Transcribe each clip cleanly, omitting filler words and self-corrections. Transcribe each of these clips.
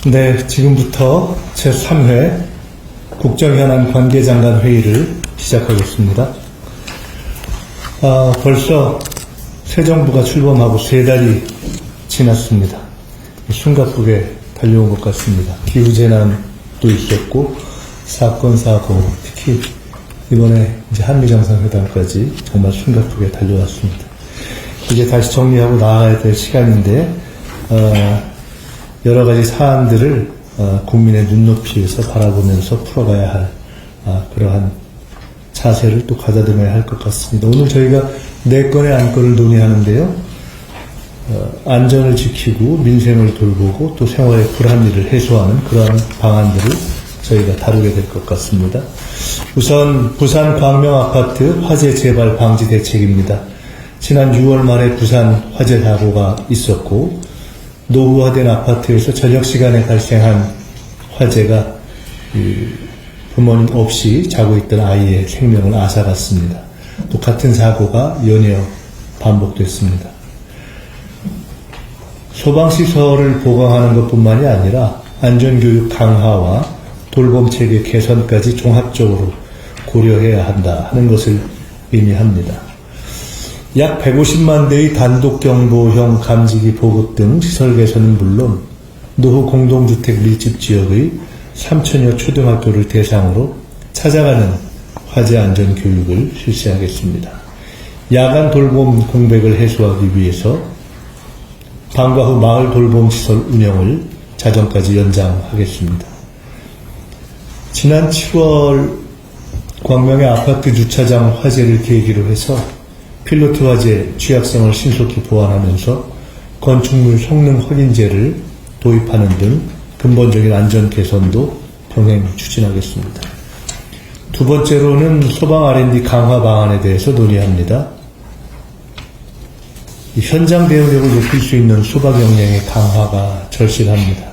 네, 지금부터 제3회 국정현안 관계장관 회의를 시작하겠습니다. 벌써 새 정부가 출범하고 3달이 지났습니다. 숨가쁘게 달려온 것 같습니다. 기후재난도 있었고, 사건, 사고, 특히 이번에 이제 한미정상회담까지 정말 숨가쁘게 달려왔습니다. 이제 다시 정리하고 나아가야 될 시간인데, 여러 가지 사안들을 국민의 눈높이에서 바라보면서 풀어가야 할 그러한 자세를 또 가다듬어야 할 것 같습니다. 오늘 저희가 4건의 안건을 논의하는데요. 안전을 지키고 민생을 돌보고 또 생활의 불합리를 해소하는 그러한 방안들을 저희가 다루게 될 것 같습니다. 우선 부산 광명아파트 화재 재발 방지 대책입니다. 지난 6월 말에 부산 화재 사고가 있었고 노후화된 아파트에서 저녁 시간에 발생한 화재가 부모님 없이 자고 있던 아이의 생명을 앗아갔습니다. 또 같은 사고가 연이어 반복됐습니다. 소방시설을 보강하는 것뿐만이 아니라 안전교육 강화와 돌봄체계 개선까지 종합적으로 고려해야 한다 하는 것을 의미합니다. 약 150만 대의 단독경보형 감지기 보급 등 시설 개선은 물론 노후 공동주택 밀집 지역의 3천여 초등학교를 대상으로 찾아가는 화재 안전 교육을 실시하겠습니다. 야간 돌봄 공백을 해소하기 위해서 방과 후 마을 돌봄 시설 운영을 자정까지 연장하겠습니다. 지난 7월 광명의 아파트 주차장 화재를 계기로 해서 필로트 화재 취약성을 신속히 보완하면서 건축물 성능 확인제를 도입하는 등 근본적인 안전 개선도 병행 추진하겠습니다. 두 번째로는 소방 R&D 강화 방안에 대해서 논의합니다. 현장 대응력을 높일 수 있는 소방 역량의 강화가 절실합니다.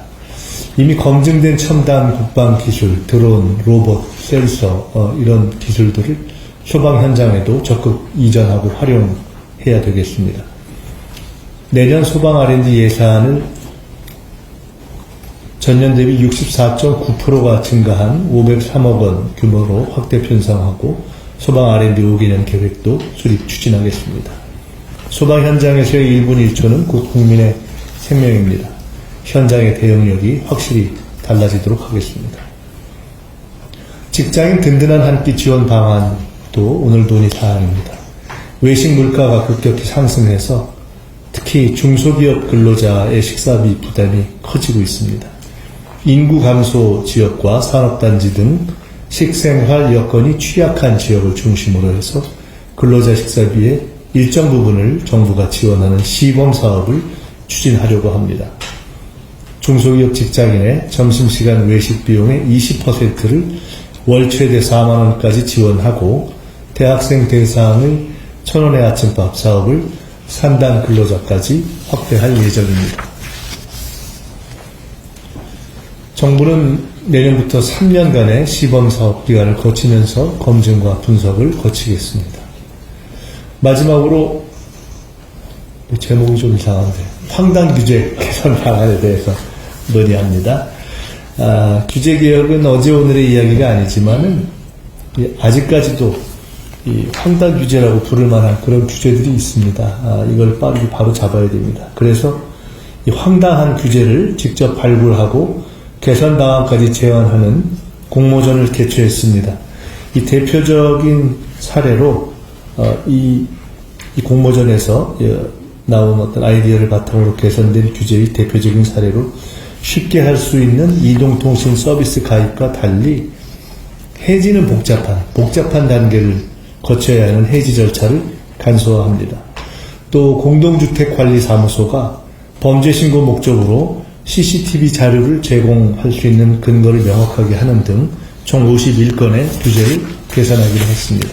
이미 검증된 첨단 국방 기술, 드론, 로봇, 센서 이런 기술들을 소방 현장에도 적극 이전하고 활용해야 되겠습니다. 내년 소방 R&D 예산을 전년 대비 64.9%가 증가한 503억 원 규모로 확대 편성하고 소방 R&D 5개년 계획도 수립 추진하겠습니다. 소방 현장에서의 1분 1초는 곧 국민의 생명입니다. 현장의 대응력이 확실히 달라지도록 하겠습니다. 직장인 든든한 한 끼 지원 방안도 오늘 논의 사항입니다. 외식 물가가 급격히 상승해서 특히 중소기업 근로자의 식사비 부담이 커지고 있습니다. 인구 감소 지역과 산업단지 등 식생활 여건이 취약한 지역을 중심으로 해서 근로자 식사비의 일정 부분을 정부가 지원하는 시범 사업을 추진하려고 합니다. 중소기업 직장인의 점심시간 외식 비용의 20%를 월 최대 4만원까지 지원하고 대학생 대상의 1,000원의 아침밥 사업을 산단 근로자까지 확대할 예정입니다. 정부는 내년부터 3년간의 시범사업 기간을 거치면서 검증과 분석을 거치겠습니다. 마지막으로 제목이 좀 이상한데 황당 규제 개선 방안에 대해서 논의합니다. 규제개혁은 어제 오늘의 이야기가 아니지만은 아직까지도 이 황당 규제라고 부를 만한 그런 규제들이 있습니다. 이걸 빠르게 바로 잡아야 됩니다. 그래서 이 황당한 규제를 직접 발굴하고 개선 방안까지 제안하는 공모전을 개최했습니다. 이 대표적인 사례로 이 공모전에서 나온 어떤 아이디어를 바탕으로 개선된 규제의 대표적인 사례로 쉽게 할 수 있는 이동통신 서비스 가입과 달리 해지는 복잡한 단계를 거쳐야 하는 해지 절차를 간소화합니다. 또 공동주택관리사무소가 범죄신고 목적으로 CCTV 자료를 제공할 수 있는 근거를 명확하게 하는 등 총 51건의 규제를 개선하기로 했습니다.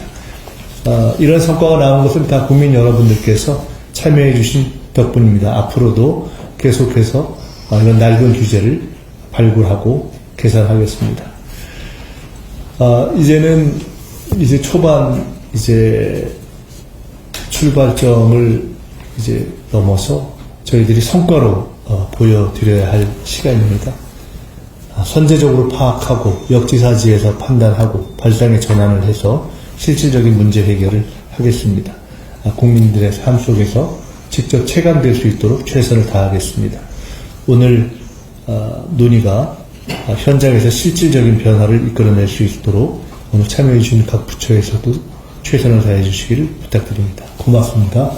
이런 성과가 나온 것은 다 국민 여러분들께서 참여해 주신 덕분입니다. 앞으로도 계속해서 이런 낡은 규제를 발굴하고 개선하겠습니다. 이제는 초반 출발점을 넘어서 저희들이 성과로 보여드려야 할 시간입니다. 선제적으로 파악하고 역지사지에서 판단하고 발상의 전환을 해서 실질적인 문제 해결을 하겠습니다. 국민들의 삶 속에서 직접 체감될 수 있도록 최선을 다하겠습니다. 오늘 논의가 현장에서 실질적인 변화를 이끌어낼 수 있도록 오늘 참여해 주신 각 부처에서도 최선을 다해 주시기를 부탁드립니다. 고맙습니다.